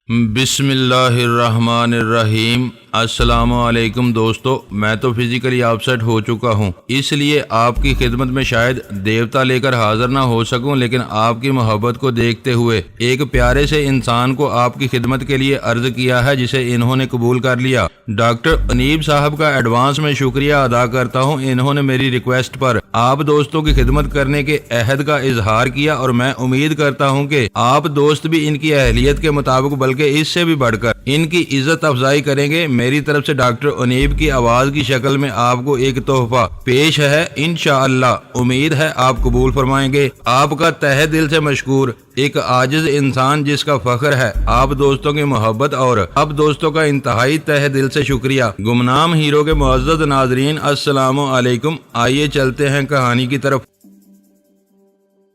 بسم اللہ الرحمن الرحیم۔ السلام علیکم دوستو، میں تو فزیکلی آپسیٹ ہو چکا ہوں، اس لیے آپ کی خدمت میں شاید دیوتا لے کر حاضر نہ ہو سکوں، لیکن آپ کی محبت کو دیکھتے ہوئے ایک پیارے سے انسان کو آپ کی خدمت کے لیے عرض کیا ہے جسے انہوں نے قبول کر لیا۔ ڈاکٹر انیب صاحب کا ایڈوانس میں شکریہ ادا کرتا ہوں، انہوں نے میری ریکویسٹ پر آپ دوستوں کی خدمت کرنے کے عہد کا اظہار کیا اور میں امید کرتا ہوں کہ آپ دوست بھی ان کی اہلیت کے مطابق بلکہ اس سے بھی بڑھ کر ان کی عزت افزائی کریں گے۔ میری طرف سے ڈاکٹر انیب کی آواز کی شکل میں آپ کو ایک تحفہ پیش ہے، انشاءاللہ امید ہے آپ قبول فرمائیں گے۔ آپ کا تہہ دل سے مشکور، ایک عاجز انسان جس کا فخر ہے آپ دوستوں کی محبت، اور اب دوستوں کا انتہائی تہہ دل سے شکریہ۔ گمنام ہیرو کے معزز ناظرین، السلام علیکم۔ آئیے چلتے ہیں کہانی کی طرف۔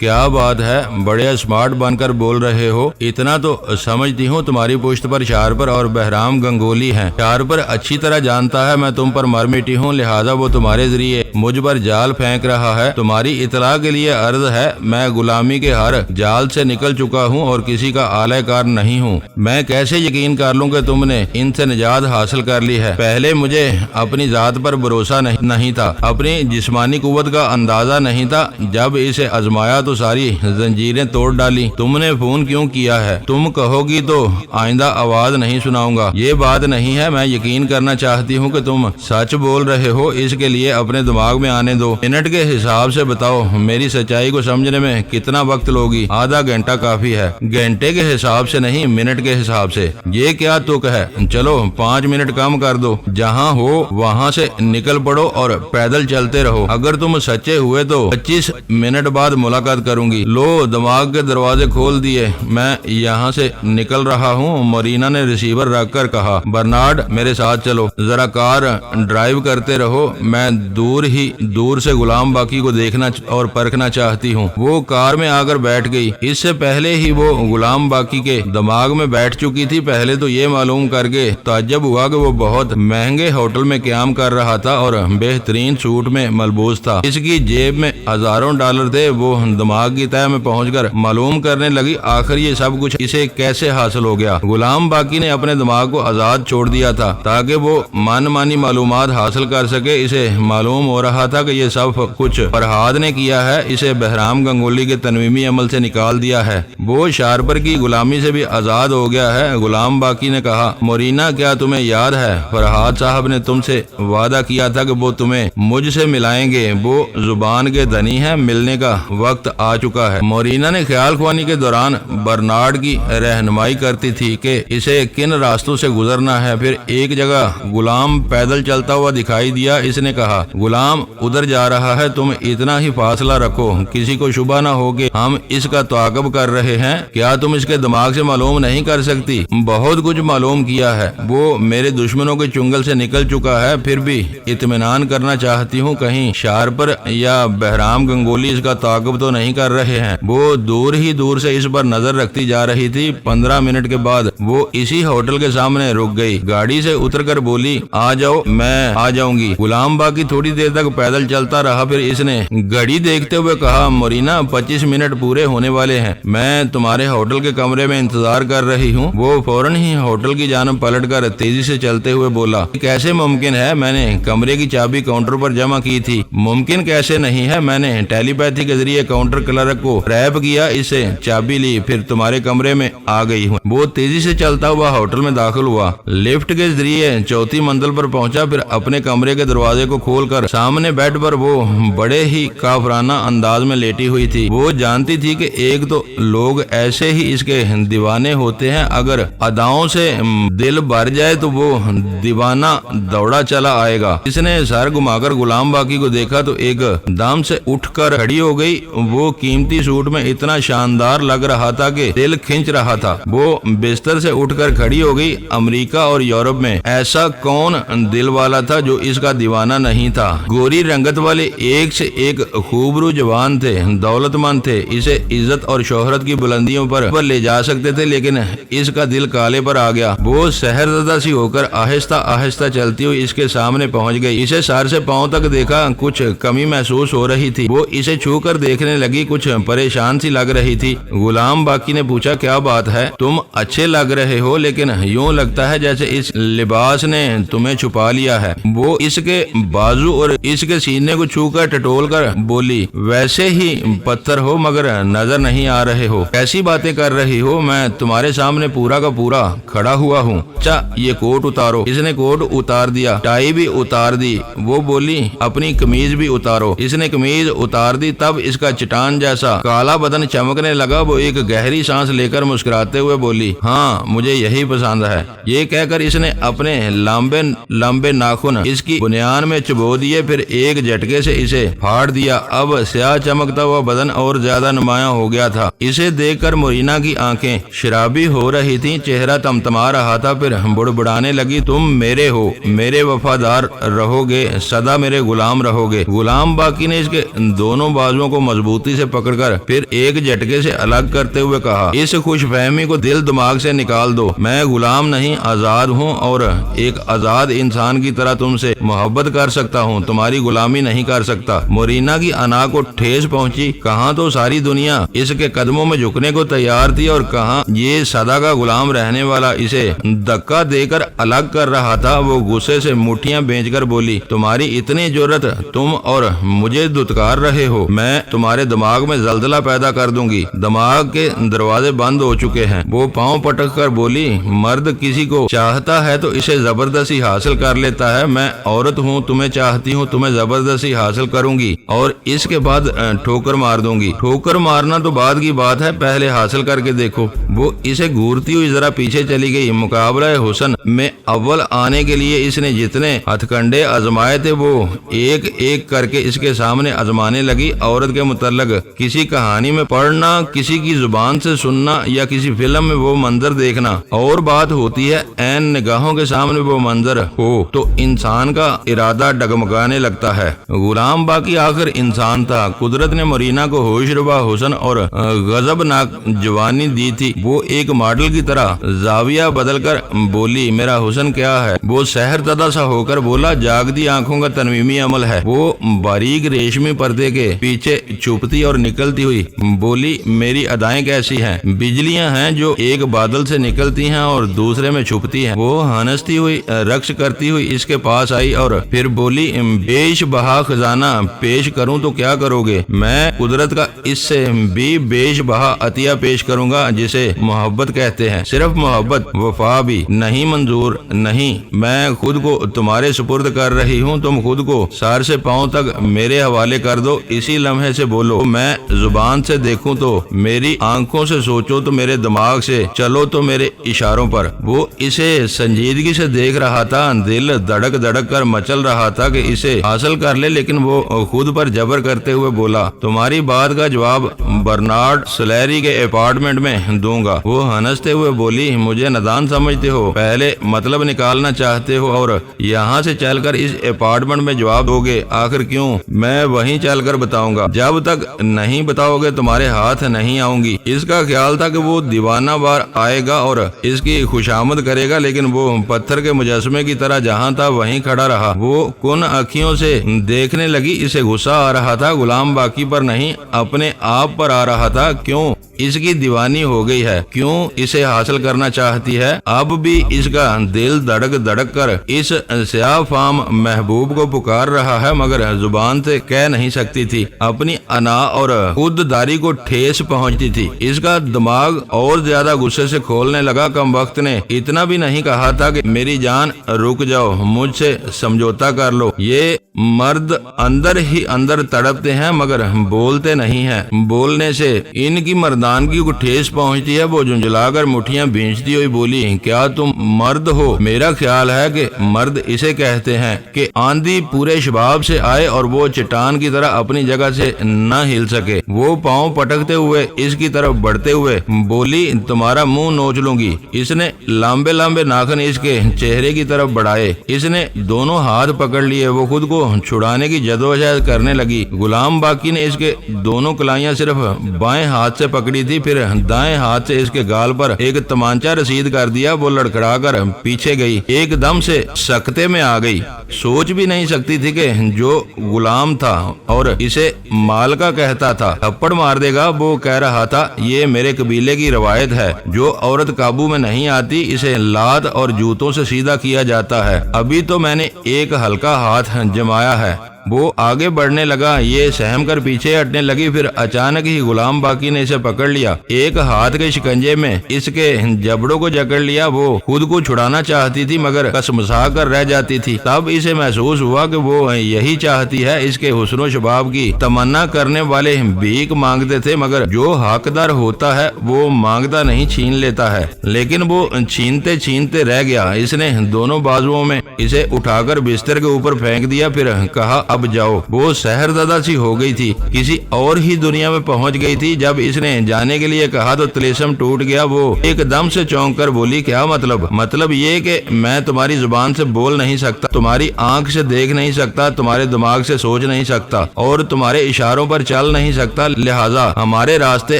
کیا بات ہے، بڑے اسمارٹ بن کر بول رہے ہو، اتنا تو سمجھتی ہوں تمہاری پشت پر شارپر اور بہرام گنگولی ہیں۔ شارپر اچھی طرح جانتا ہے میں تم پر مر مٹی ہوں، لہذا وہ تمہارے ذریعے مجھ پر جال پھینک رہا ہے۔ تمہاری اطلاع کے لیے عرض ہے، میں غلامی کے ہر جال سے نکل چکا ہوں اور کسی کا آلہ کار نہیں ہوں۔ میں کیسے یقین کر لوں کہ تم نے ان سے نجات حاصل کر لی ہے؟ پہلے مجھے اپنی ذات پر بھروسہ نہیں تھا، اپنی جسمانی قوت کا اندازہ نہیں تھا، جب اسے آزمایا تو ساری زنجیریں توڑ ڈالی۔ تم نے فون کیوں کیا ہے؟ تم کہو گی تو آئندہ آواز نہیں سناؤں گا، یہ بات نہیں ہے، میں یقین کرنا چاہتی ہوں کہ تم سچ بول رہے ہو، اس کے لیے اپنے دماغ میں آنے دو۔ منٹ کے حساب سے بتاؤ میری سچائی کو سمجھنے میں کتنا وقت لوگی؟ آدھا گھنٹہ کافی ہے، گھنٹے کے حساب سے نہیں، منٹ کے حساب سے۔ یہ کیا تک ہے؟ چلو 5 منٹ کم کر دو، جہاں ہو وہاں سے نکل پڑو اور پیدل چلتے رہو۔ اگر تم سچے ہوئے تو 25 منٹ بعد ملاقات کروں گی۔ لو دماغ کے دروازے کھول دیے، میں یہاں سے نکل رہا ہوں۔ مورینا نے ریسیور رکھ کر کہا، برنارڈ میرے ساتھ چلو، ذرا کار ڈرائیو کرتے رہو، میں دور سے غلام باقی کو دیکھنا اور پرکھنا چاہتی ہوں۔ وہ کار میں آ کر بیٹھ گئی، اس سے پہلے ہی وہ غلام باقی کے دماغ میں بیٹھ چکی تھی۔ پہلے تو یہ معلوم کر کے تعجب ہوا کہ وہ بہت مہنگے ہوٹل میں قیام کر رہا تھا اور بہترین سوٹ میں ملبوس تھا، اس کی جیب میں ہزاروں ڈالر تھے۔ وہ دماغ کی تہہ میں پہنچ کر معلوم کرنے لگی آخر یہ سب کچھ اسے کیسے حاصل ہو گیا۔ غلام باقی نے اپنے دماغ کو آزاد چھوڑ دیا تھا تاکہ وہ من مانی معلومات حاصل کر سکے۔ اسے معلوم ہو رہا تھا کہ یہ سب کچھ فرہاد نے کیا ہے، اسے بہرام گنگولی کے تنویمی عمل سے نکال دیا ہے، وہ شارپر کی غلامی سے بھی آزاد ہو گیا ہے۔ غلام باقی نے کہا، مورینا کیا تمہیں یاد ہے فرہاد صاحب نے تم سے وعدہ کیا تھا کہ وہ تمہیں مجھ سے ملائیں گے؟ وہ زبان کے دھنی ہے، ملنے کا وقت آ چکا ہے۔ مورینا نے خیال خوانی کے دوران برنارڈ کی رہنمائی کرتی تھی کہ اسے کن راستوں سے گزرنا ہے۔ پھر ایک جگہ غلام پیدل چلتا ہوا دکھائی دیا، اس نے کہا، غلام ادھر جا رہا ہے، تم اتنا ہی فاصلہ رکھو، کسی کو شبہ نہ ہو کہ ہم اس کا تعاقب کر رہے ہیں۔ کیا تم اس کے دماغ سے معلوم نہیں کر سکتی؟ بہت کچھ معلوم کیا ہے، وہ میرے دشمنوں کے چنگل سے نکل چکا ہے، پھر بھی اطمینان کرنا چاہتی ہوں کہیں شارپر یا بہرام گنگولی اس کا تعاقب تو نہیں کر رہے ہیں۔ وہ دور سے اس پر نظر رکھتی جا رہی تھی۔ 15 منٹ کے بعد وہ اسی ہوٹل کے سامنے رک گئی، گاڑی سے اتر کر بولی، آ جاؤ، میں آ جاؤں گی۔ غلام باقی تھوڑی دیر تک پیدل چلتا رہا، پھر اس نے گھڑی دیکھتے ہوئے کہا، مورینا 25 منٹ پورے ہونے والے ہیں، میں تمہارے ہوٹل کے کمرے میں انتظار کر رہی ہوں۔ وہ فوراً ہی ہوٹل کی جانب پلٹ کر تیزی سے چلتے ہوئے بولا، کیسے ممکن ہے؟ میں نے کمرے کی چابی کاؤنٹر پر جمع کی تھی۔ ممکن کیسے نہیں ہے؟ میں نے ٹیلی پیتھی کے ذریعے کاؤنٹر کلرک کو ریپ کیا، اسے چابی لی، پھر تمہارے کمرے میں آ گئی ہوں۔ وہ تیزی سے چلتا ہوا ہوٹل میں داخل ہوا، لفٹ کے ذریعے 4تھی منزل پر پہنچا، پھر اپنے کمرے کے دروازے کو کھول کر سامنے بیڈ پر وہ بڑے ہی کافرانہ انداز میں لیٹی ہوئی تھی۔ وہ جانتی تھی کہ ایک تو لوگ ایسے ہی اس کے دیوانے ہوتے ہیں، اگر اداؤں سے دل بھر جائے تو وہ دیوانہ دوڑا چلا آئے گا۔ اس نے سر گھما کر غلام باقی کو دیکھا تو ایک دم سے اٹھ کر کھڑی ہو گئی۔ وہ قیمتی سوٹ میں اتنا شاندار لگ رہا تھا کہ دل کھنچ رہا تھا۔ وہ بستر سے اٹھ کر کھڑی ہو گئی۔ امریکہ اور یورپ میں ایسا کون دل والا تھا جو اس کا دیوانہ نہیں تھا؟ گوری رنگت والے ایک سے ایک خوبرو جوان تھے، دولت مند تھے، اسے عزت اور شہرت کی بلندیوں پر لے جا سکتے تھے، لیکن اس کا دل کالے پر آ گیا۔ وہ سحرزدہ سی ہو کر آہستہ آہستہ چلتی ہوئی اس کے سامنے پہنچ گئی۔ اسے سر سے پاؤں تک دیکھا، کچھ کمی محسوس ہو رہی تھی۔ وہ اسے چھو کر دیکھنے لگی लगी कुछ परेशान सी लग रही थी। गुलाम बाकी ने पूछा, क्या बात है? तुम अच्छे लग रहे हो, लेकिन यूं लगता है जैसे इस लिबास ने तुम्हें छुपा लिया है। वो इसके बाजू और इसके सीने को छूकर टटोल कर बोली, वैसे ही पत्थर हो मगर नजर नहीं आ रहे हो। कैसी बातें कर रही हो? मैं तुम्हारे सामने पूरा का पूरा खड़ा हुआ हूँ। अच्छा ये कोट उतारो। इसने कोट उतार दिया, टाई भी उतार दी। वो बोली, अपनी कमीज भी उतारो। इसने कमीज उतार दी। तब इसका चट्टान जैसा काला बदन चमकने लगा। वो एक गहरी सांस लेकर मुस्कुराते हुए बोली, हाँ मुझे यही पसंद है। ये कहकर इसने अपने लंबे लंबे नाखून इसकी बुनियान में चुबो दिए, फिर एक झटके से इसे फाड़ दिया। अब स्याह चमकता हुआ बदन और ज्यादा नुमाया हो गया था। इसे देखकर मोरीना की आंखें शराबी हो रही थीं, चेहरा तमतमा रहा था। फिर बुड़बुड़ाने लगी, तुम मेरे हो, मेरे वफादार रहोगे, सदा मेरे गुलाम रहोगे। गुलाम बाकी ने इसके दोनों बाजुओं को मजबूती से पकड़कर फिर एक झटके से अलग करते हुए कहा, इस खुशफहमी को दिल दिमाग से निकाल दो। मैं गुलाम नहीं, आजाद हूँ और एक आजाद इंसान की तरह तुमसे मोहब्बत कर सकता हूँ, तुम्हारी गुलामी नहीं कर सकता। मोरीना की अना को ठेस पहुंची। कहाँ तो सारी दुनिया इसके कदमों में झुकने को तैयार थी और कहाँ ये सदा का गुलाम रहने वाला इसे धक्का देकर अलग कर रहा था। वो गुस्से से मुट्ठियां बेचकर बोली, तुम्हारी इतनी जुर्रत, तुम और मुझे धुतकार रहे हो। मैं तुम्हारे दिमाग में जल्जला पैदा कर दूंगी। दिमाग के दरवाजे बंद हो चुके हैं। वो पांव पटक कर बोली, मर्द किसी को चाहता है तो इसे जबरदस्ती हासिल कर लेता है। मैं औरत हूँ, तुम्हें चाहती हूँ, तुम्हें जबरदस्ती हासिल करूंगी और इसके बाद ठोकर मार दूंगी। ठोकर मारना तो बाद की बात है, पहले हासिल करके देखो। वो इसे घूरती हुई जरा पीछे चली गई। मुकाबला हुस्न में अव्वल आने के लिए इसने जितने हथकंडे आजमाए थे वो एक एक करके इसके सामने आजमाने लगी। औरत के मुतल्लक किसी कहानी में पढ़ना, किसी की जुबान से सुनना या किसी फिल्म में वो मंजर देखना और बात होती है, ऐन निगाहों के सामने वो मंजर हो तो इंसान का इरादा डगमगाने लगता है। गुलाम बाकी आखिर इंसान था। कुदरत ने मोरीना को होशरुबा हुस्न और गजबनाक जवानी दी थी। वो एक मॉडल की तरह जाविया बदलकर बोली, मेरा हुस्न क्या है? वो सहर तदा सा होकर बोला, जागती आंखों का तनवीमी अमल है। वो बारीक रेशमी पर्दे के पीछे छुपती और निकलती हुई बोली, मेरी अदाएं कैसी हैं? बिजलियां हैं जो एक बादल से निकलती हैं और दूसरे में छुपती हैं। वो हंसती हुई रक्स करती हुई इसके पास आई और फिर बोली, बेश बहा खजाना पेश करूं तो क्या करोगे? मैं कुदरत का इससे भी बेश बहा अतिया पेश करूंगा, जिसे मोहब्बत कहते हैं। सिर्फ मोहब्बत, वफा भी नहीं मंजूर नहीं। मैं खुद को तुम्हारे सुपुर्द कर रही हूँ। तुम खुद को सर से पांव तक मेरे हवाले कर दो। इसी लम्हे से बोलो, मैं जुबान से देखूं तो मेरी आंखों से सोचो तो मेरे दिमाग से चलो तो मेरे इशारों पर। वो इसे संजीदगी से देख रहा था। दिल धड़क धड़क कर मचल रहा था कि इसे हासिल कर ले, लेकिन वो खुद पर जबर करते हुए बोला, तुम्हारी बात का जवाब बर्नार्ड सलैरी के अपार्टमेंट में दूंगा। वो हंसते हुए बोली, मुझे नादान समझते हो? पहले मतलब निकालना चाहते हो और यहाँ से चलकर इस अपार्टमेंट में जवाब दोगे? आखिर क्यों? मैं वहीं चलकर बताऊंगा। जब तक नहीं बताओगे तुम्हारे हाथ नहीं आऊंगी। इसका ख्याल था कि वो दीवाना बार आएगा और इसकी खुशामद करेगा, लेकिन वो पत्थर के मुजस्मे की तरह जहाँ था वहीं खड़ा रहा। वो कुन अखियों से देखने लगी। इसे गुस्सा आ रहा था, गुलाम बाकी पर नहीं, अपने आप पर आ रहा था। क्यों इसकी दीवानी हो गई है? क्यों इसे हासिल करना चाहती है? अब भी इसका दिल धड़क धड़क कर इस स्याह फाम महबूब को पुकार रहा है, मगर जुबान से कह नहीं सकती थी। अपनी अना और खुददारी को ठेस पहुंचती थी। इसका दिमाग और ज्यादा गुस्से से खोलने लगा। कम वक्त ने इतना भी नहीं कहा था कि मेरी जान रुक जाओ, मुझसे समझौता कर लो। ये मर्द अंदर ही अंदर तड़पते हैं मगर बोलते नहीं हैं। बोलने से इनकी मर्दानगी को ठेस पहुंचती है। वो झुंझलाकर मुठ्ठियां भींचती हुई बोली, क्या तुम मर्द हो? मेरा ख्याल है कि मर्द इसे कहते हैं कि आंधी पूरे शबाब से आए और वो चट्टान की तरह अपनी जगह से न हिल सके। वो पांव पटकते हुए इसकी तरफ बढ़ते हुए बोली, तुम्हारा मुंह नोच लूंगी। इसने लंबे लंबे नाखून इसके चेहरे की तरफ बढ़ाए। इसने दोनों हाथ पकड़ लिए। वो खुद को छुड़ाने की जदोजहद करने लगी। गुलाम बाकी ने इसके दोनों कलाइयां सिर्फ बाएं हाथ से पकड़ी पकड़ी थी, फिर दाएं हाथ से इसके गाल पर एक तमांचा रसीद कर दिया। वो लड़खड़ा कर पीछे गई, एकदम से सकते में आ गई। सोच भी नहीं सकती थी कि जो गुलाम था और इसे मालका कहता था थप्पड़ मार देगा। वो कह रहा था, ये मेरे कबीले की रवायत है, जो औरत काबू में नहीं आती इसे लात और जूतों से सीधा किया जाता है। अभी तो मैंने एक हल्का हाथ जमाया है। वो आगे बढ़ने लगा, ये सहम कर पीछे हटने लगी। फिर अचानक ही गुलाम बाकी ने इसे पकड़ लिया, एक हाथ के शिकंजे में इसके जबड़ों को जकड़ लिया। वो खुद को छुड़ाना चाहती थी मगर कसमसा कर रह जाती थी। तब इसे महसूस हुआ कि वो यही चाहती है। इसके हुस्नो शबाब की तमन्ना करने वाले भीख मांगते थे, मगर जो हकदार होता है वो मांगता नहीं, छीन लेता है। लेकिन वो छीनते छीनते रह गया। इसने दोनों बाजुओं में इसे उठाकर बिस्तर के ऊपर फेंक दिया, फिर कहा, अब जाओ। वो सहरदादा सी हो गई थी, किसी और ही दुनिया में पहुंच गई थी। जब इसने जाने के लिए कहा तो तिलेस्म टूट गया। वो एकदम से चौंक कर बोली, क्या मतलब? मतलब ये कि मैं तुम्हारी जुबान से बोल नहीं सकता, तुम्हारी आंख से देख नहीं सकता, तुम्हारे दिमाग से सोच नहीं सकता और तुम्हारे इशारों पर चल नहीं सकता, लिहाजा हमारे रास्ते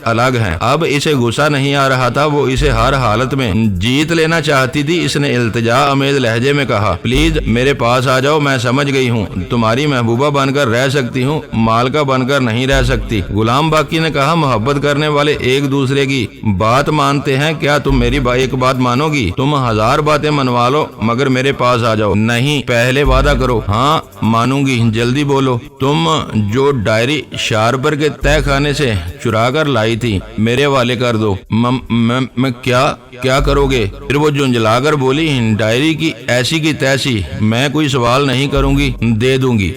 अलग हैं। अब इसे गुस्सा नहीं आ रहा था, वो इसे हर हालत में जीत लेना चाहती थी। इसने इल्तिजा अमेज लहजे में कहा, प्लीज मेरे पास आ जाओ, मैं समझ गई हूँ, तुम्हारी महबूबा बनकर रह सकती हूँ, मालका बनकर नहीं रह सकती। गुलाम बाकी ने कहा, मोहब्बत करने वाले एक दूसरे की बात मानते हैं, क्या तुम मेरी एक बात मानोगी? तुम 1000 बातें मनवा लो मगर मेरे पास आ जाओ। नहीं, पहले वादा करो। हाँ मानूंगी, जल्दी बोलो। तुम जो डायरी शारपर के तय खाने से चुरा कर लाई थी मेरे हवाले कर दो। मैं क्या करोगे? फिर वो झुंझलाकर बोली, डायरी की ऐसी की तैसी, मैं कोई सवाल नहीं करूंगी, दे दूंगी,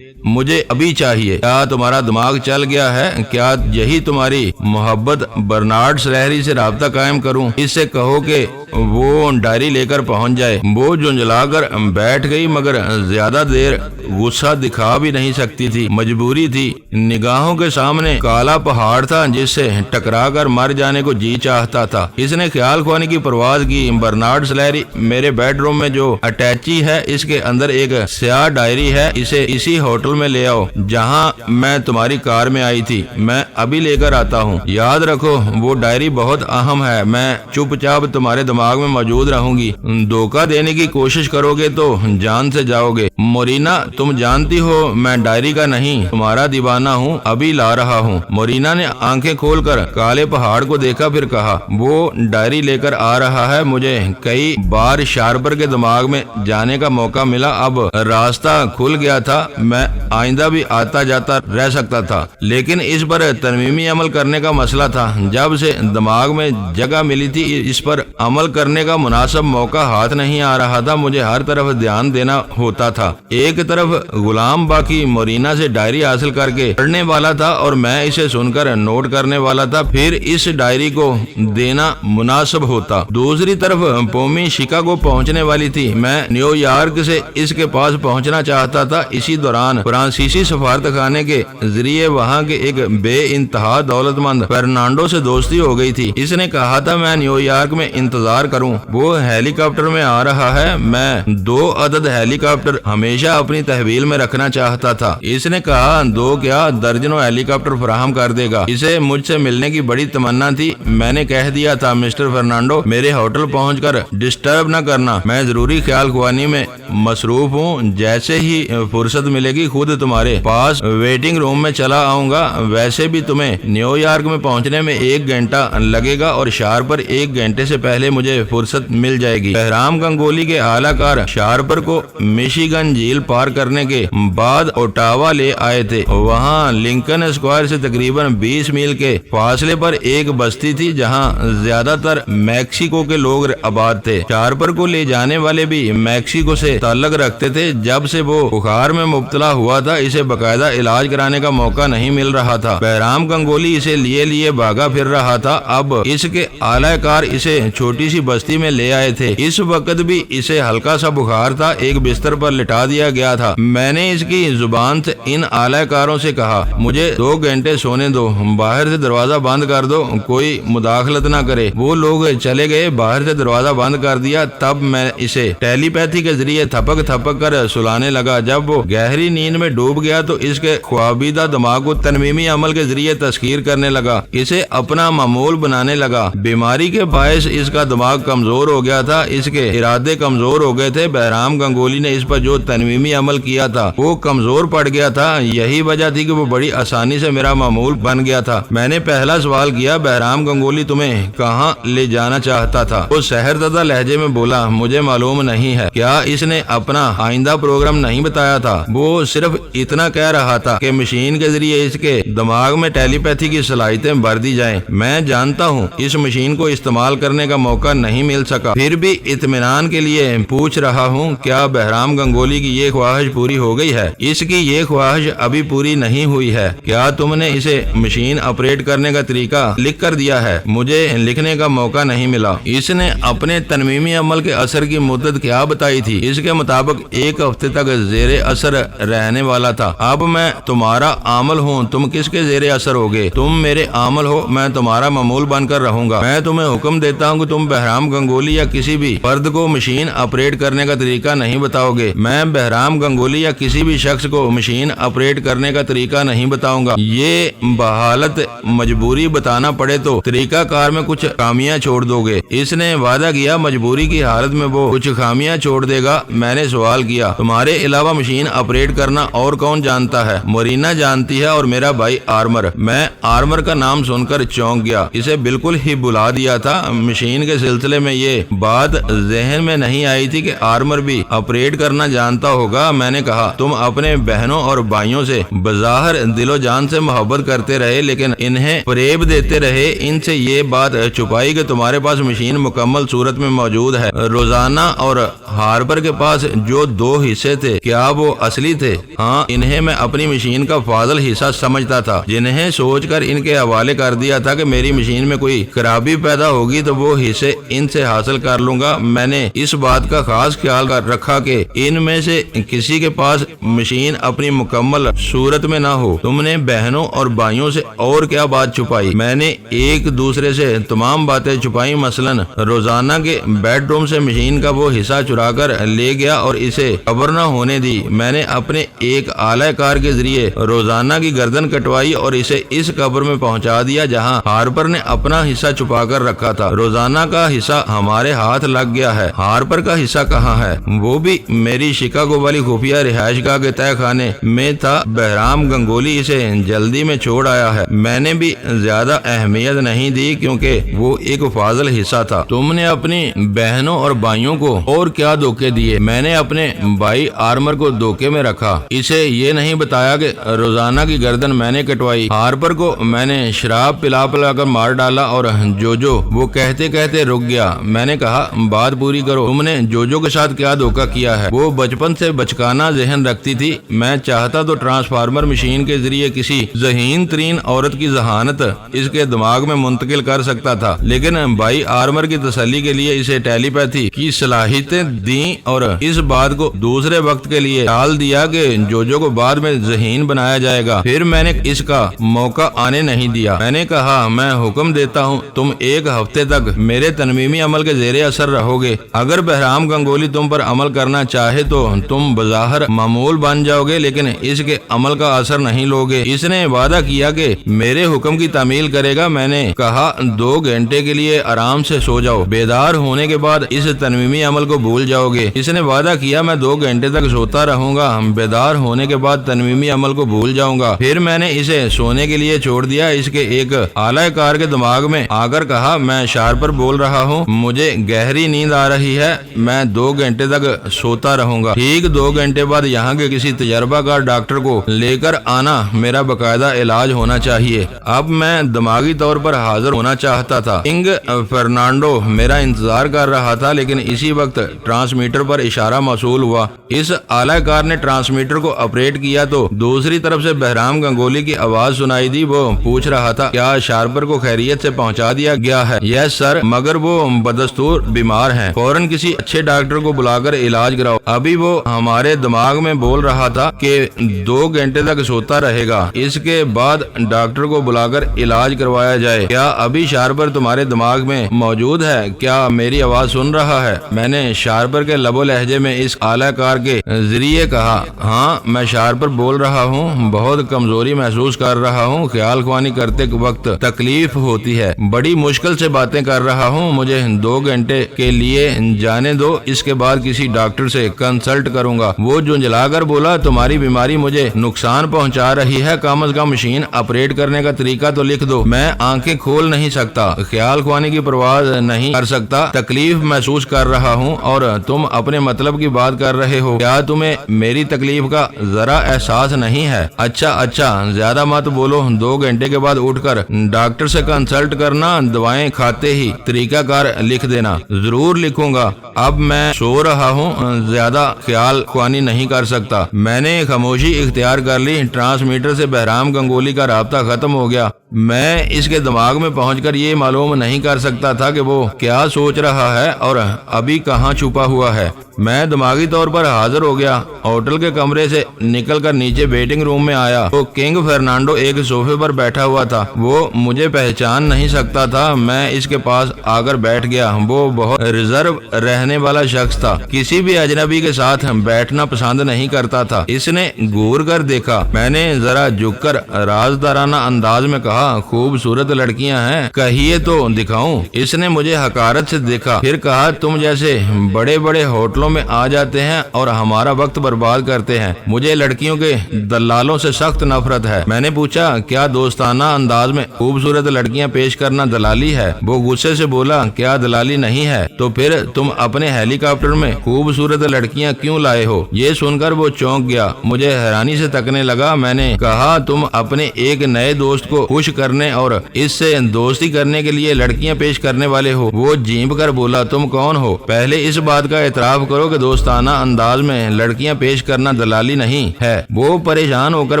मुझे अभी चाहिए। क्या तुम्हारा दिमाग चल गया है? क्या यही तुम्हारी मोहब्बत? बर्नार्ड स्लहरी से राब्ता कायम करूं? इससे कहो कि वो डायरी लेकर पहुंच जाए। वो झुंझलाकर बैठ गई मगर ज्यादा देर गुस्सा दिखा भी नहीं सकती थी, मजबूरी थी। निगाहों के सामने काला पहाड़ था जिससे टकरा कर मर जाने को जी चाहता था। इसने ख्याल खुआने की परवाज की। बर्नार्ड स्लहरी, मेरे बेडरूम में जो अटैची है इसके अंदर एक स्याह डायरी है, इसे इसी होटल में ले आओ जहां मैं तुम्हारी कार में आई थी। मैं अभी लेकर आता हूँ। याद रखो वो डायरी बहुत अहम है। मैं चुपचाप तुम्हारे दिमाग में मौजूद रहूंगी। धोखा देने की कोशिश करोगे तो जान से जाओगे। मोरीना, तुम जानती हो मैं डायरी का नहीं तुम्हारा दीवाना हूँ, अभी ला रहा हूँ। मोरीना ने आंखें खोलकर काले पहाड़ को देखा, फिर कहा, वो डायरी लेकर आ रहा है। मुझे कई बार शारपर के दिमाग में जाने का मौका मिला, अब रास्ता खुल गया था। मैं आइंदा भी आता जाता रह सकता था, लेकिन इस पर तरमीमी अमल करने का मसला था। जब से दिमाग में जगह मिली थी इस पर अमल करने का मुनासिब मौका हाथ नहीं आ रहा था। मुझे हर तरफ ध्यान देना होता था। एक तरफ गुलाम बाकी मोरीना से डायरी हासिल करके पढ़ने वाला था और मैं इसे सुनकर नोट करने वाला था, फिर इस डायरी को देना मुनासिब होता। दूसरी तरफ पोमी शिकागो पहुंचने वाली थी। मैं न्यूयॉर्क से इसके पास पहुंचना चाहता था। इसी दौरान फ्रांसीसी सफारतखाने के जरिए वहाँ के एक बे इंतहा दौलतमंद फर्नांडो से दोस्ती हो गई थी। इसने कहा था मैं न्यूयॉर्क में इंतजार करूं, वो हेलीकॉप्टर में आ रहा है। मैं 2 अदद हेलीकॉप्टर हमेशा अपनी तहवील में रखना चाहता था। इसने कहा, 2 क्या दर्जनों हेलीकॉप्टर फराहम कर देगा। इसे मुझसे मिलने की बड़ी तमन्ना थी। मैंने कह दिया था, मिस्टर फर्नांडो मेरे होटल पहुंचकर डिस्टर्ब न करना, मैं जरूरी ख्याल खुआनी में मसरूफ हूँ। जैसे ही फुर्सत मिलेगी खुद तुम्हारे पास वेटिंग रूम में चला आऊंगा। वैसे भी तुम्हें न्यूयॉर्क में पहुंचने में 1 घंटा लगेगा और शारपर 1 घंटे से पहले मुझे फुर्सत मिल जाएगी। बहराम गंगोली के आलाकार शारपर को मिशिगन झील पार करने के बाद ओटावा ले आए थे। वहाँ लिंकन स्क्वायर से तकरीबन 20 मील के फासले पर एक बस्ती थी जहाँ ज्यादातर मैक्सिको के लोग आबाद थे। शारपर को ले जाने वाले भी मैक्सिको से ताल्लुक रखते थे। जब से वो बुखार में मुब्तला हुआ था इसे बकायदा इलाज कराने का मौका नहीं मिल रहा था। बहराम गंगोली इसे लिए भागा फिर रहा था। अब इसके आलाकार इसे छोटी सी बस्ती में ले आए थे। इस वक्त भी इसे हल्का सा बुखार था। एक बिस्तर पर लिटा दिया गया था। मैंने इसकी जुबान से इन आलाकारों से कहा, मुझे 2 घंटे सोने दो, बाहर से दरवाजा बंद कर दो, कोई मुदाखलत ना करे। वो लोग चले गए, बाहर से दरवाजा बंद कर दिया। तब मैं इसे टेलीपैथी के जरिए थपक कर सुलाने लगा। जब वो गहरी नींद نیند میں ڈوب گیا تو اس کے خوابیدہ دماغ کو تنویمی عمل کے ذریعے تسخیر کرنے لگا، اسے اپنا معمول بنانے لگا۔ بیماری کے باعث اس کا دماغ کمزور ہو گیا تھا، اس کے ارادے کمزور ہو گئے تھے۔ بہرام گنگولی نے اس پر جو تنویمی عمل کیا تھا وہ کمزور پڑ گیا تھا، یہی وجہ تھی کہ وہ بڑی آسانی سے میرا معمول بن گیا تھا۔ میں نے پہلا سوال کیا، بہرام گنگولی تمہیں کہاں لے جانا چاہتا تھا؟ وہ سحر زدہ لہجے میں بولا، مجھے معلوم نہیں ہے۔ کیا اس نے اپنا آئندہ پروگرام نہیں بتایا تھا؟ وہ صرف اتنا کہہ رہا تھا کہ مشین کے ذریعے اس کے دماغ میں ٹیلی پیتھی کی صلاحیتیں بھر دی جائیں۔ میں جانتا ہوں اس مشین کو استعمال کرنے کا موقع نہیں مل سکا، پھر بھی اطمینان کے لیے پوچھ رہا ہوں، کیا بہرام گنگولی کی یہ خواہش پوری ہو گئی ہے؟ اس کی یہ خواہش ابھی پوری نہیں ہوئی ہے۔ کیا تم نے اسے مشین آپریٹ کرنے کا طریقہ لکھ کر دیا ہے؟ مجھے لکھنے کا موقع نہیں ملا۔ اس نے اپنے تنویمی عمل کے اثر کی مدت کیا بتائی تھی؟ اس کے مطابق 1 ہفتے تک زیر اثر رہنے والا تھا۔ اب میں تمہارا عامل ہوں، تم کس کے زیر اثر ہوگے؟ تم میرے عامل ہو، میں تمہارا معمول بن کر رہوں گا۔ میں تمہیں حکم دیتا ہوں کہ تم بہرام گنگولی یا کسی بھی فرد کو مشین آپریٹ کرنے کا طریقہ نہیں بتاؤ گے۔ میں بہرام گنگولی یا کسی بھی شخص کو مشین آپریٹ کرنے کا طریقہ نہیں بتاؤں گا۔ یہ بحالت مجبوری بتانا پڑے تو طریقہ کار میں کچھ خامیاں چھوڑ دو گے۔ اس نے وعدہ کیا مجبوری کی حالت میں وہ کچھ خامیاں چھوڑ دے گا۔ میں نے سوال کیا، تمہارے علاوہ مشین آپریٹ کرنا اور کون جانتا ہے؟ مورینا جانتی ہے اور میرا بھائی آرمر۔ میں آرمر کا نام سن کر چونک گیا، اسے بالکل ہی بلا دیا تھا۔ مشین کے سلسلے میں یہ بات ذہن میں نہیں آئی تھی کہ آرمر بھی آپریٹ کرنا جانتا ہوگا۔ میں نے کہا، تم اپنے بہنوں اور بھائیوں سے بظاہر دل و جان سے محبت کرتے رہے لیکن انہیں فریب دیتے رہے، ان سے یہ بات چھپائی کہ تمہارے پاس مشین مکمل صورت میں موجود ہے۔ روزانہ اور ہارپر کے پاس جو 2 حصے تھے، کیا وہ اصلی تھے؟ ہاں، انہیں میں اپنی مشین کا فاضل حصہ سمجھتا تھا، جنہیں سوچ کر ان کے حوالے کر دیا تھا کہ میری مشین میں کوئی خرابی پیدا ہوگی تو وہ حصے ان سے حاصل کر لوں گا۔ میں نے اس بات کا خاص خیال رکھا کہ ان میں سے کسی کے پاس مشین اپنی مکمل صورت میں نہ ہو۔ تم نے بہنوں اور بھائیوں سے اور کیا بات چھپائی؟ میں نے ایک دوسرے سے تمام باتیں چھپائی، مثلاً روزانہ کے بیڈ روم سے مشین کا وہ حصہ چرا کر لے گیا اور اسے خبر نہ ہونے دی۔ میں نے اپنے ایک آلہ کار کے ذریعے روزانہ کی گردن کٹوائی اور اسے اس قبر میں پہنچا دیا جہاں ہارپر نے اپنا حصہ چھپا کر رکھا تھا۔ روزانہ کا حصہ ہمارے ہاتھ لگ گیا ہے، ہارپر کا حصہ کہاں ہے؟ وہ بھی میری شکاگو والی خفیہ رہائش گاہ کے تہہ خانے میں تھا۔ بہرام گنگولی اسے جلدی میں چھوڑ آیا ہے۔ میں نے بھی زیادہ اہمیت نہیں دی کیونکہ وہ ایک فاضل حصہ تھا۔ تم نے اپنی بہنوں اور بھائیوں کو اور کیا دھوکے دیے؟ میں نے اپنے بھائی آرمر کو دھوکے میں رکھا، اسے یہ نہیں بتایا کہ روزانہ کی گردن میں نے کٹوائی۔ ہارپر کو میں نے شراب پلا کر مار ڈالا اور جوجو وہ کہتے کہتے رک گیا۔ میں نے کہا، بات پوری کرو، تم نے جوجو کے ساتھ کیا دھوکہ کیا ہے؟ وہ بچپن سے بچکانا ذہن رکھتی تھی، میں چاہتا تو ٹرانسفارمر مشین کے ذریعے کسی ذہین ترین عورت کی ذہانت اس کے دماغ میں منتقل کر سکتا تھا، لیکن بھائی آرمر کی تسلی کے لیے اسے ٹیلی پیتھی کی صلاحیتیں دیں اور اس بات کو دوسرے وقت کے لیے ٹال دیا کہ جوجو کو بعد میں ذہین بنایا جائے گا۔ پھر میں نے اس کا موقع آنے نہیں دیا۔ میں نے کہا، میں حکم دیتا ہوں تم 1 ہفتے تک میرے تنویمی عمل کے زیر اثر رہو گے۔ اگر بہرام گنگولی تم پر عمل کرنا چاہے تو تم بظاہر معمول بن جاؤ گے لیکن اس کے عمل کا اثر نہیں لوگے۔ اس نے وعدہ کیا کہ میرے حکم کی تعمیل کرے گا۔ میں نے کہا، 2 گھنٹے کے لیے آرام سے سو جاؤ، بیدار ہونے کے بعد اس تنویمی عمل کو بھول جاؤ گے۔ اس نے وعدہ کیا، میں 2 گھنٹے تک سوتا رہوں گا، بیدار ہونے کے بعد تنویمی عمل کو بھول جاؤں گا۔ پھر میں نے اسے سونے کے لیے چھوڑ دیا۔ اس کے ایک آلہ کار کے دماغ میں آ کر کہا، میں شارپر بول رہا ہوں، مجھے گہری نیند آ رہی ہے، میں 2 گھنٹے تک سوتا رہوں گا۔ ٹھیک 2 گھنٹے بعد یہاں کے کسی تجربہ کار ڈاکٹر کو لے کر آنا، میرا باقاعدہ علاج ہونا چاہیے۔ اب میں دماغی طور پر حاضر ہونا چاہتا تھا۔ کنگ فرنانڈو میرا انتظار کر رہا تھا لیکن اسی وقت ٹرانسمیٹر پر اشارہ موصول ہوا۔ اس آلہ کار نے ٹرانسمیٹر کو آپریٹ کیا تو دوسری طرف سے بہرام گنگولی کی آواز سنائی دی۔ وہ پوچھ رہا تھا، کیا شارپر کو خیریت سے پہنچا دیا گیا ہے؟ یس سر، مگر وہ بدستور بیمار ہیں، فوراً کسی اچھے ڈاکٹر کو بلا کر علاج کراؤ۔ ابھی وہ ہمارے دماغ میں بول رہا تھا کہ 2 گھنٹے تک سوتا رہے گا، اس کے بعد ڈاکٹر کو بلا کر علاج کروایا جائے۔ کیا ابھی شارپر تمہارے دماغ میں موجود ہے؟ کیا میری آواز سن رہا ہے؟ میں نے شارپر کے لب و لہجے میں اس آلہ کار کے ذریعے کہا، ہاں ہاں میں شارپر بول رہا ہوں، بہت کمزوری محسوس کر رہا ہوں، خیال خوانی کرتے وقت تکلیف ہوتی ہے، بڑی مشکل سے باتیں کر رہا ہوں، مجھے 2 گھنٹے کے لیے جانے دو، اس کے بعد کسی ڈاکٹر سے کنسلٹ کروں گا۔ وہ جھنجھلا کر بولا، تمہاری بیماری مجھے نقصان پہنچا رہی ہے، کم از کم مشین آپریٹ کرنے کا طریقہ تو لکھ دو۔ میں آنکھیں کھول نہیں سکتا، خیال خوانی کی پرواز نہیں کر سکتا، تکلیف محسوس کر رہا ہوں اور تم اپنے مطلب کی بات کر رہے ہو، کیا تمہیں میری تکلیف کا ذرا احساس نہیں ہے؟ اچھا زیادہ مت بولو، 2 گھنٹے کے بعد اٹھ کر ڈاکٹر سے کنسلٹ کرنا، دوائیں کھاتے ہی طریقہ کار لکھ دینا۔ ضرور لکھوں گا، اب میں سو رہا ہوں، زیادہ خیال خوانی نہیں کر سکتا۔ میں نے خاموشی اختیار کر لی، ٹرانسمیٹر سے بہرام گنگولی کا رابطہ ختم ہو گیا۔ میں اس کے دماغ میں پہنچ کر یہ معلوم نہیں کر سکتا تھا کہ وہ کیا سوچ رہا ہے اور ابھی کہاں چھپا ہوا ہے۔ میں دماغی طور پر حاضر ہو گیا، ہوٹل کے کمرے سے نکل کر نیچے ویٹنگ روم میں آیا تو کنگ فرنانڈو ایک صوفے پر بیٹھا ہوا تھا۔ وہ مجھے پہچان نہیں سکتا تھا۔ میں اس کے پاس آ کر بیٹھ گیا۔ وہ بہت ریزرو رہنے والا شخص تھا، کسی بھی اجنبی کے ساتھ بیٹھنا پسند نہیں کرتا تھا۔ اس نے گور کر دیکھا۔ میں نے ذرا جھک کر رازدارانہ انداز میں کہا، خوبصورت لڑکیاں ہیں، کہیے تو دکھاؤں؟ اس نے مجھے حقارت سے دیکھا، پھر کہا، تم جیسے بڑے بڑے ہوٹلوں میں آ جاتے ہیں اور ہمارا وقت برباد کرتے ہیں، مجھے لڑکیوں کے دلالوں سے سخت نفرت ہے۔ میں نے پوچھا، کیا دوستانہ انداز میں خوبصورت لڑکیاں پیش کرنا دلالی ہے؟ وہ غصے سے بولا، کیا دلالی نہیں ہے تو پھر تم اپنے ہیلی کاپٹر میں خوبصورت لڑکیاں کیوں لائے ہو؟ یہ سن کر وہ چونک گیا، مجھے حیرانی سے تکنے لگا۔ میں نے کہا، تم اپنے ایک نئے دوست کو خوش کرنے اور اس سے دوستی کرنے کے لیے لڑکیاں پیش کرنے والے ہو۔ وہ جھینپ کر بولا، تم کون ہو؟ پہلے اس بات کا اعتراف کرو کہ دوستانہ انداز میں لڑکیاں پیش کرنا دلالی نہیں ہے۔ وہ پریشان ہو کر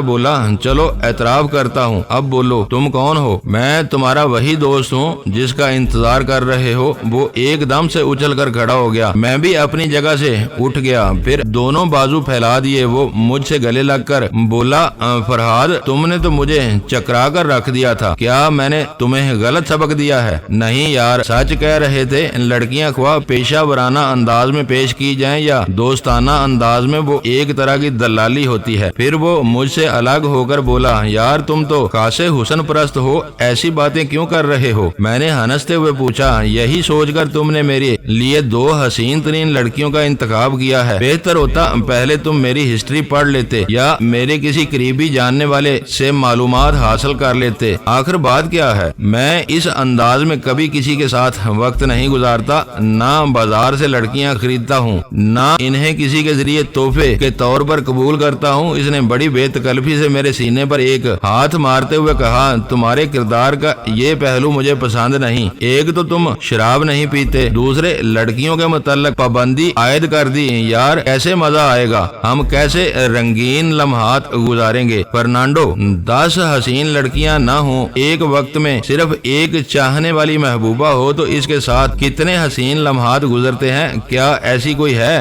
بولا، چلو اعتراف کرتا ہوں، اب بولو تم کون ہو؟ میں تمہارا وہی دوست ہوں جس کا انتظار کر رہے ہو۔ وہ ایک دم سے اچھل کر کھڑا ہو گیا، میں بھی اپنی جگہ سے اٹھ گیا، پھر دونوں بازو پھیلا دیے۔ وہ مجھ سے گلے لگ کر بولا، فرہاد، تم نے تو مجھے چکرا کر رکھ دیا تھا، کیا میں نے تمہیں غلط سبق دیا ہے؟ نہیں یار، سچ کہہ رہے تھے، لڑکیاں خواہ پیشہ ورانہ انداز میں پیش کی جائیں یا دوستانہ انداز میں، وہ ایک طرح کی دلالی ہوتی ہے۔ پھر وہ مجھ سے الگ ہو کر بولا، یار تم تو خاصے حسن پرست ہو، ایسی باتیں کیوں کر رہے ہو؟ میں نے ہنستے ہوئے پوچھا، یہی سوچ کر تم نے میرے لیے 2 حسین ترین لڑکیوں کا انتخاب کیا ہے؟ بہتر ہوتا پہلے تم میری ہسٹری پڑھ لیتے یا میرے کسی قریبی جاننے والے سے معلومات حاصل کر لیتے۔ آخر بات کیا ہے؟ میں اس انداز میں کبھی کسی کے ساتھ وقت نہیں گزارتا، نہ بازار سے لڑکیاں خریدتا ہوں، نہ انہیں کسی کے ذریعے تحفے کے طور پر قبول کرتا ہوں۔ اس نے بڑی بے تکلفی سے میرے سینے پر ایک ہاتھ مارتے ہوئے کہا، تمہارے کردار کا یہ پہلو مجھے پسند نہیں۔ ایک تو تم شراب نہیں پیتے، دوسرے لڑکیوں کے متعلق پابندی عائد کر دی۔ یار کیسے مزہ آئے گا، ہم کیسے رنگین لمحات گزاریں گے؟ فرنانڈو، 10 حسین لڑکیاں نہ ہوں، ایک وقت میں صرف ایک چاہنے والی محبوبہ ہو تو اس کے ساتھ کتنے حسین لمحات گزرتے ہیں؟ کیا ایسی کوئی ہے؟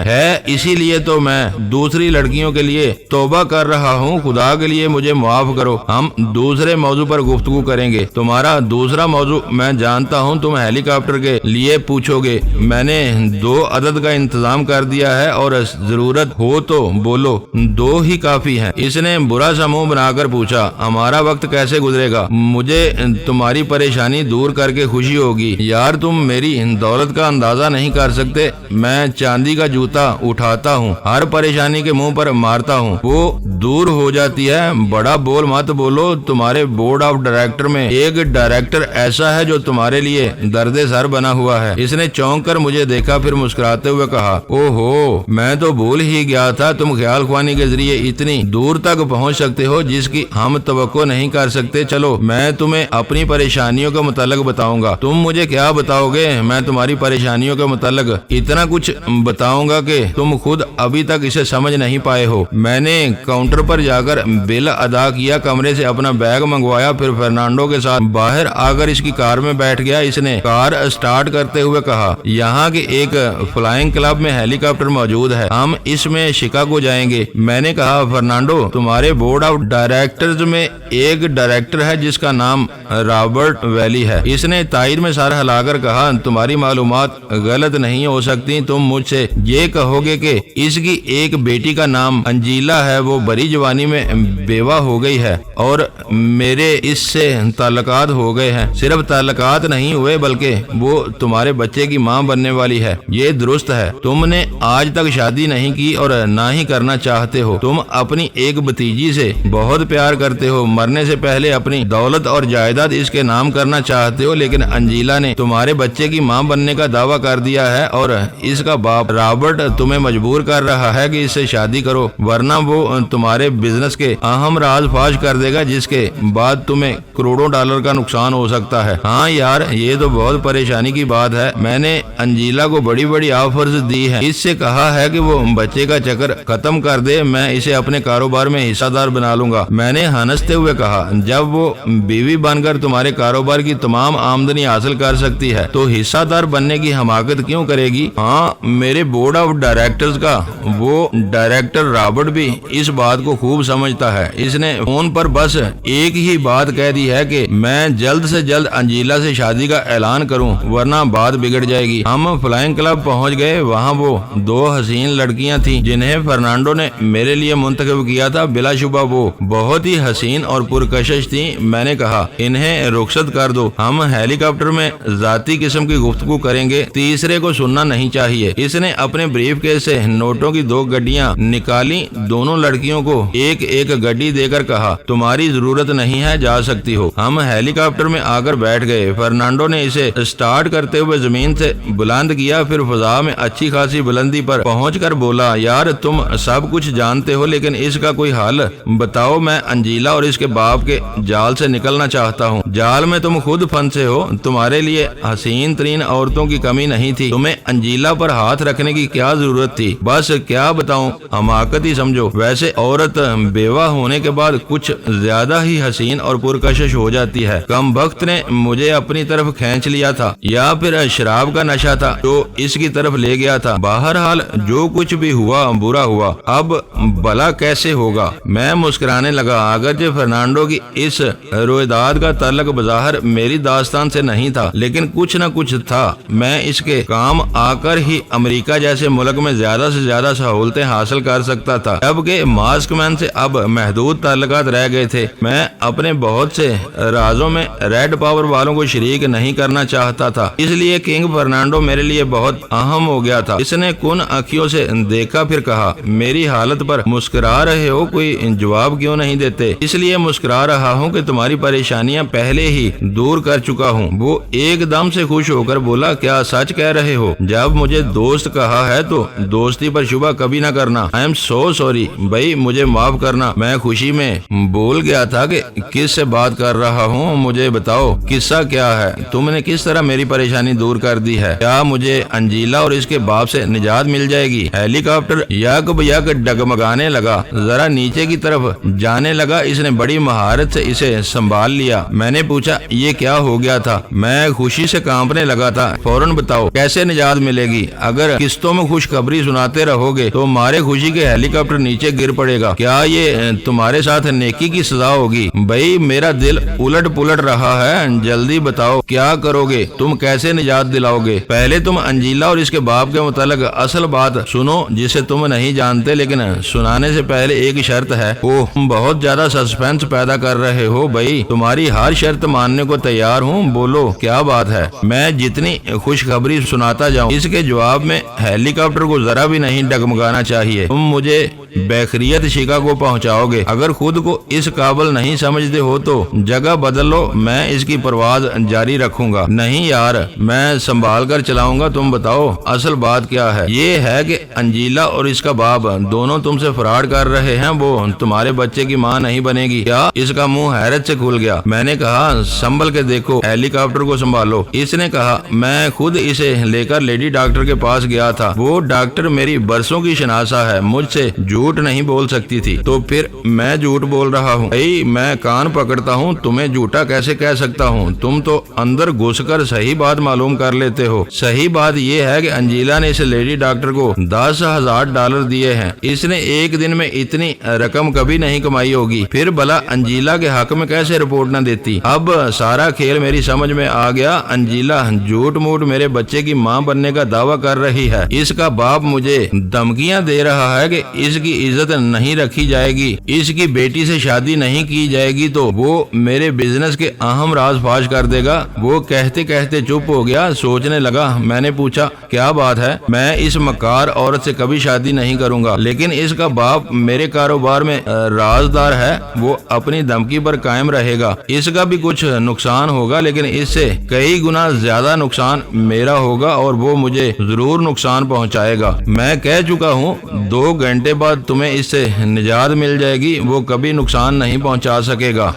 اسی لیے تو میں دوسری لڑکیوں کے لیے توبہ کر رہا ہوں۔ خدا کے لیے مجھے معاف کرو، ہم دوسرے موضوع پر گفتگو کریں گے۔ تمہارا دوسرا موضوع میں جانتا ہوں، تم ہیلی کاپٹر کے لیے پوچھو گے، میں نے 2 عدد کا انتظام کر دیا ہے اور ضرورت ہو تو بولو، 2 ہی کافی ہیں۔ اس نے برا سا منہ بنا کر پوچھا، ہمارا وقت کیسے گزرے گا؟ مجھے تمہاری پریشانی دور کر کے خوشی ہوگی۔ یار تم میری دولت کا اندازہ نہیں کر سکتے، میں چاندی کا جوتا اٹھاتا ہوں، ہر پریشانی کے منہ پر مارتا ہوں، وہ دور ہو جاتی ہے۔ بڑا بول مت بولو، تمہارے بورڈ آف ڈائریکٹر میں ایک ڈائریکٹر ایسا ہے جو تمہارے لیے درد سر بنا ہوا ہے۔ اس نے چونک کر مجھے دیکھا، پھر مسکراتے ہوئے کہا، او ہو، میں تو بھول ہی گیا تھا تم خیال خوانی کے ذریعے اتنی دور تک پہنچ سکتے ہو جس کی ہم توقع نہیں کر سکتے۔ چلو میں تمہیں اپنی پریشانیوں کے متعلق بتاؤں گا۔ تم مجھے کیا بتاؤ گے؟ میں تمہاری پریشانیوں کے متعلق اتنا کچھ بتاؤں گا کہ تم خود ابھی تک اسے سمجھ نہیں پائے ہو۔ میں نے کاؤنٹر پر جا کر بل ادا کیا، کمرے سے اپنا بیگ منگوایا، پھر فرنانڈو کے ساتھ باہر آ کر اس کی کار میں بیٹھ گیا۔ اس نے کار سٹارٹ کرتے ہوئے کہا، یہاں کے ایک فلائنگ کلب میں ہیلی کاپٹر موجود ہے، ہم اس میں شکاگو جائیں گے۔ میں نے کہا، فرنانڈو، تمہارے بورڈ آف ڈائریکٹرز میں ایک ڈائریکٹر ہے جس کا نام رابرٹ ویلی ہے۔ اس نے تائید میں سر ہلا کر کہا، تمہاری معلومات غلط نہیں ہو سکتی، تم مجھ سے इसे ये कहोगे कि इसकी एक बेटी का नाम अंजीला है, वो बड़ी जवानी में बेवा हो गई है और मेरे इससे ताल्लुकात हो गए हैं। सिर्फ ताल्लुकात नहीं हुए बल्कि वो तुम्हारे बच्चे की माँ बनने वाली है। ये दुरुस्त है। तुमने आज तक शादी नहीं की और ना ही करना चाहते हो। तुम अपनी एक भतीजी से बहुत प्यार करते हो। मरने से पहले अपनी दौलत और जायदाद इसके नाम करना चाहते हो, लेकिन अंजीला ने तुम्हारे बच्चे की मां बनने का दावा कर दिया है और इसका बाप रॉबर्ट तुम्हें मजबूर कर रहा है कि इससे शादी करो, वरना वो तुम्हारे बिजनेस के अहम राज फाश कर देगा, जिसके बाद तुम्हें करोड़ों डॉलर का नुकसान हो सकता है। हाँ यार, ये तो बहुत परेशानी की बात है। मैंने अंजीला को बड़ी बड़ी ऑफर्स दी है। इससे कहा है कि वो बच्चे का चक्कर खत्म कर दे, मैं इसे अपने कारोबार में हिस्सेदार बना लूंगा। मैंने हंसते हुए कहा, जब वो बीवी बनकर तुम्हारे कारोबार की तमाम आमदनी हासिल कर सकती है तो हिस्सेदार बनने की हमाकत क्यों करेगी? हाँ, मेरे बोर्ड ऑफ डायरेक्टर्स का वो डायरेक्टर रॉबर्ट भी इस बात को खूब समझता है। इसने फोन पर बस एक ही बात कह दी है कि मैं जल्द से जल्द अंजीला से शादी का ऐलान करूं, वरना बात बिगड़ जाएगी। हम फ्लाइंग क्लब पहुंच गए। वहां वो दो हसीन लड़कियां थीं जिन्हें फर्नांडो ने मेरे लिए मुंतखब किया था। बिलाशुबा वो बहुत ही हसीन और पुरकशिश थी। मैंने कहा, इन्हें रुखसत कर दो, हम हेलीकॉप्टर में जाती किस्म की गुफ्तगू करेंगे, तीसरे को सुनना नहीं चाहिए। इसने अपने ब्रीफकेस से नोटों की दो गड्डियां निकाली। दोनों लड़कियों को एक एक गड्डी देकर कहा, तुम्हारी जरूरत नहीं है, जा सकती हो। हम हेलीकॉप्टर में आकर बैठ गए। फर्नांडो ने इसे स्टार्ट करते हुए जमीन से बुलंद किया, फिर फजा में अच्छी खासी बुलंदी पर पहुंचकर बोला, यार तुम सब कुछ जानते हो, लेकिन इसका कोई हल बताओ। मैं अंजीला और इसके बाप के जाल से निकलना चाहता हूँ। जाल में तुम खुद फंसे हो। तुम्हारे लिए हसीन तरीन औरतों की कमी नहीं थी। तुम्हें अंजीला पर हाथ रखने की क्या जरूरत थी? बस क्या बताऊं, हमाकत ही समझो। वैसे औरत बेवा होने के बाद कुछ ज्यादा ही हसीन और पुरकशिश हो जाती है। कम वक्त ने मुझे अपनी तरफ खींच लिया था, या फिर शराब का नशा था जो इसकी तरफ ले गया था। बहरहाल जो कुछ भी हुआ बुरा हुआ, अब भला कैसे होगा? मैं मुस्कुराने लगा। अगरचे फर्नांडो की इस रोयदाद का ताल्लुक बज़ाहिर मेरी दास्तान से नहीं था, लेकिन कुछ न कुछ था। मैं इसके काम आकर ही अमेरिका जैसे मुल्क में ज्यादा से ज्यादा सहूलतें हासिल कर सकता था, जबकि मास्कमैन से अब महदूद ताल्लुकात रह गए थे। मैं अपने बहुत से राजों में रेड पावर वालों को शरीक नहीं करना चाहता था, इसलिए किंग फर्नांडो मेरे लिए बहुत अहम हो गया था। इसने कुन अखियों से देखा, फिर कहा, मेरी हालत पर मुस्कुरा रहे हो, कोई जवाब क्यों नहीं देते? इसलिए मुस्कुरा रहा हूँ कि तुम्हारी परेशानियां पहले ही दूर कर चुका हूँ। वो एकदम से खुश होकर बोला, क्या सच कह रहे हो? जब मुझे दोस्त कहा है तो दोस्ती पर शुबा कभी ना करना। आई एम सो सॉरी भाई, मुझे माफ करना। मैं खुशी में बोल गया था कि किस से बात कर रहा हूँ। मुझे बताओ किस्सा क्या है? तुमने किस तरह मेरी परेशानी दूर कर दी है? क्या मुझे अंजीला और इसके बाप से निजात मिल जाएगी? हेलीकॉप्टर यक बयक डगमगाने लगा, जरा नीचे की तरफ जाने लगा। इसने बड़ी महारत से इसे संभाल लिया। मैंने पूछा, ये क्या हो गया था? मैं खुशी से कांपने लगा था। फौरन बताओ कैसे निजात मिलेगी? अगर किस्तों में खुशखबरी सुनाते रहोगे तो मारे खुशी के हेलीकॉप्टर नीचे गिर पड़ेगा। क्या ये तुम्हारे साथ नेकी की सजा होगी? भाई मेरा दिल उलट पुलट रहा है, जल्दी बताओ क्या करोगे? तुम कैसे निजात दिलाओगे? पहले तुम अंजीला और इसके बाप के मुतालिक असल बात सुनो, जिसे तुम नहीं जानते, लेकिन सुनाने से पहले एक शर्त है। ओह, बहुत ज्यादा सस्पेंस पैदा कर रहे हो भाई। तुम्हारी हर शर्त मानने को तैयार हूँ, बोलो क्या बात है? मैं जितनी खुशखबरी सुनाता जाऊँ, इसके जवाब में हेलीकॉप्टर को जरा भी नहीं डगमगाना चाहिए। तुम मुझे बेखरियत शिकागो पहुंचाओगे। अगर खुद को इस काबिल नहीं समझते हो तो जगह बदल लो, मैं इसकी परवाज जारी रखूंगा। नहीं यार, मैं संभाल कर चलाऊंगा। तुम बताओ असल बात क्या है? ये है कि अंजीला और इसका बाप दोनों तुमसे फ्रॉड कर रहे हैं। वो तुम्हारे बच्चे की माँ नहीं बनेगी। क्या? इसका मुंह हैरत से खुल गया। मैंने कहा, संभल के देखो, हेलीकॉप्टर को संभालो। इसने कहा, मैं खुद इसे लेकर लेडी डॉक्टर के पास गया था। वो डॉक्टर मेरी बरसों की शनासा है, मुझसे झूठ झूठ नहीं बोल सकती थी, तो फिर मैं झूठ बोल रहा हूँ। भाई मैं कान पकड़ता हूँ, तुम्हें झूठा कैसे कह सकता हूँ? तुम तो अंदर घुसकर सही बात मालूम कर लेते हो। सही बात यह है कि अंजीला ने इस लेडी डॉक्टर को $10,000 दिए हैं। इसने एक दिन में इतनी रकम कभी नहीं कमाई होगी, फिर भला अंजीला के हक में कैसे रिपोर्ट न देती? अब सारा खेल मेरी समझ में आ गया। अंजीला झूठ मूठ मेरे बच्चे की माँ बनने का दावा कर रही है। इसका बाप मुझे धमकियां दे रहा है कि इसकी इज्जत नहीं रखी जाएगी, इसकी बेटी से शादी नहीं की जाएगी तो वो मेरे बिजनेस के अहम राज फाश कर देगा। वो कहते कहते चुप हो गया, सोचने लगा। मैंने पूछा क्या बात है? मैं इस मकार औरत से कभी शादी नहीं करूंगा, लेकिन इसका बाप मेरे कारोबार में राजदार है, वो अपनी धमकी पर कायम रहेगा। इसका भी कुछ नुकसान होगा, लेकिन इससे कई गुना ज्यादा नुकसान मेरा होगा और वो मुझे जरूर नुकसान पहुंचाएगा। मैं कह चुका हूँ 2 घंटे बाद तुम्हें इससे निजात मिल जाएगी, वो कभी नुकसान नहीं पहुंचा सकेगा।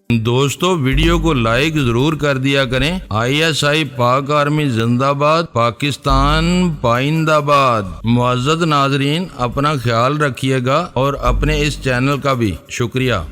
दोस्तों वीडियो को लाइक जरूर कर दिया करें। ISI पाक आर्मी जिंदाबाद, पाकिस्तान पाइंदाबाद। मुअज़्ज़ज़ नाज़रीन, अपना ख्याल रखिएगा और अपने इस चैनल का भी शुक्रिया।